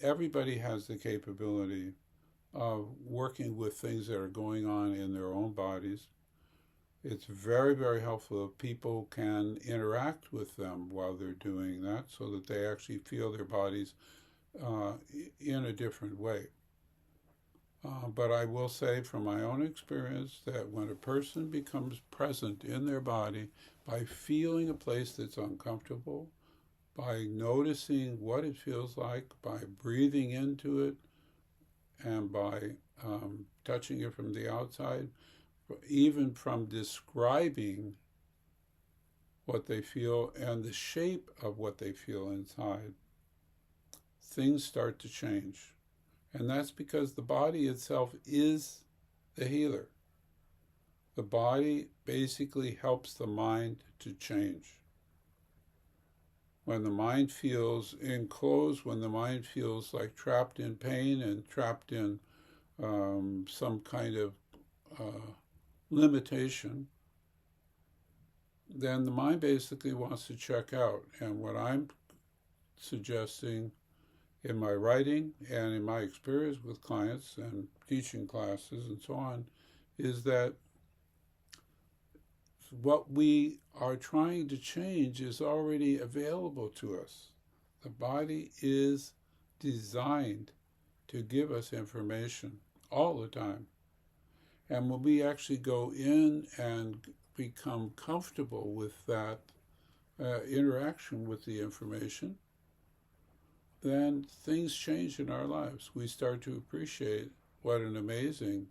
everybody has the capability of working with things that are going on in their own bodies. It's very, very helpful if people can interact with them while they're doing that so that they actually feel their bodies uh, in a different way. But I will say from my own experience that when a person becomes present in their body by feeling a place that's uncomfortable, by noticing what it feels like, by breathing into it, and by touching it from the outside, even from describing what they feel and the shape of what they feel inside, things start to change. And that's because the body itself is the healer. The body basically helps the mind to change. When the mind feels enclosed, when the mind feels like trapped in pain and trapped in some kind of uh, limitation, then the mind basically wants to check out. And what I'm suggesting in my writing and in my experience with clients and teaching classes and so on is that what we are trying to change is already available to us. The body is designed to give us information all the time. And when we actually go in and become comfortable with that interaction with the information, then things change in our lives. We start to appreciate what an amazing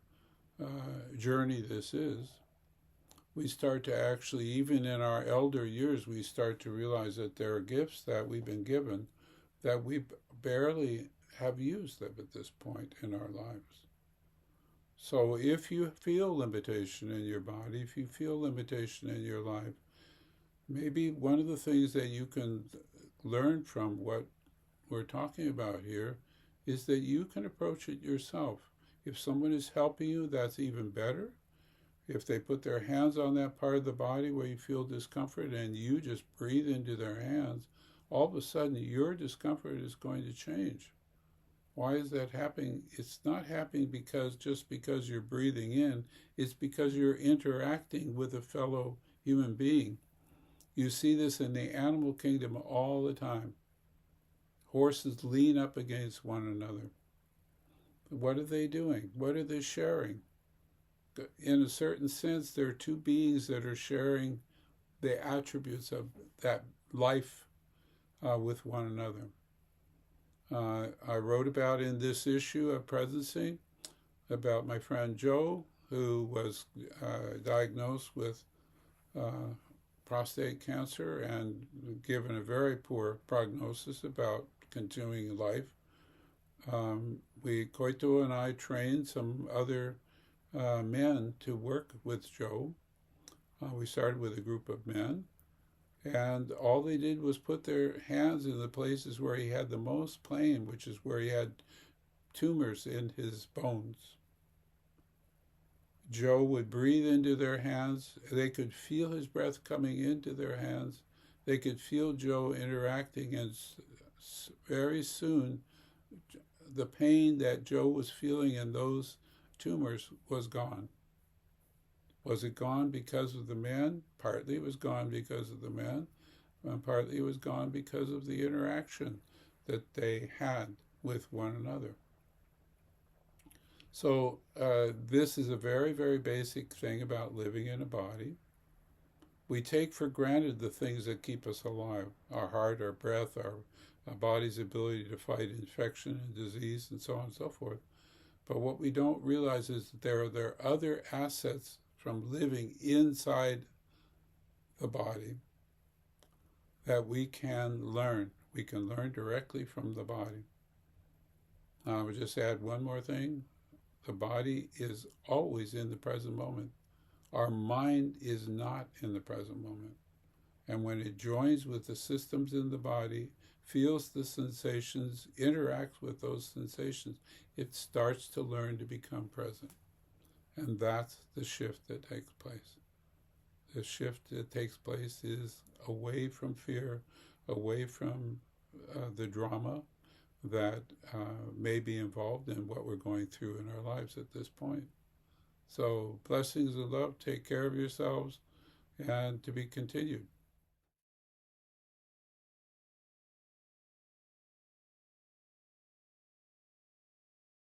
journey this is. We start to actually, even in our elder years, we start to realize that there are gifts that we've been given that we barely have used them at this point in our lives. So if you feel limitation in your body, if you feel limitation in your life, maybe one of the things that you can learn from what we're talking about here is that you can approach it yourself. If someone is helping you, that's even better. If they put their hands on that part of the body where you feel discomfort and you just breathe into their hands, all of a sudden your discomfort is going to change. Why is that happening? It's not happening just because you're breathing in, it's because you're interacting with a fellow human being. You see this in the animal kingdom all the time. Horses lean up against one another. What are they doing? What are they sharing? In a certain sense, there are two beings that are sharing the attributes of that life with one another. I wrote about in this issue of Presency about my friend Joe, who was diagnosed with uh, prostate cancer and given a very poor prognosis about continuing life. Koito and I trained some other men to work with Joe. We started with a group of men, and all they did was put their hands in the places where he had the most pain, which is where he had tumors in his bones. Joe would breathe into their hands. They could feel his breath coming into their hands. They could feel Joe interacting, and very soon the pain that Joe was feeling in those tumors was gone. Was it gone because of the man? Partly it was gone because of the man, and partly it was gone because of the interaction that they had with one another. So this is a very, very basic thing about living in a body. We take for granted the things that keep us alive: our heart, our breath, our body's ability to fight infection and disease, and so on and so forth. But what we don't realize is that there are other assets from living inside the body that we can learn. We can learn directly from the body. I would just add one more thing. The body is always in the present moment. Our mind is not in the present moment. And when it joins with the systems in the body, feels the sensations, interacts with those sensations, it starts to learn to become present. And that's the shift that takes place. The shift that takes place is away from fear, away from the drama that may be involved in what we're going through in our lives at this point. So blessings and love. Take care of yourselves, and to be continued.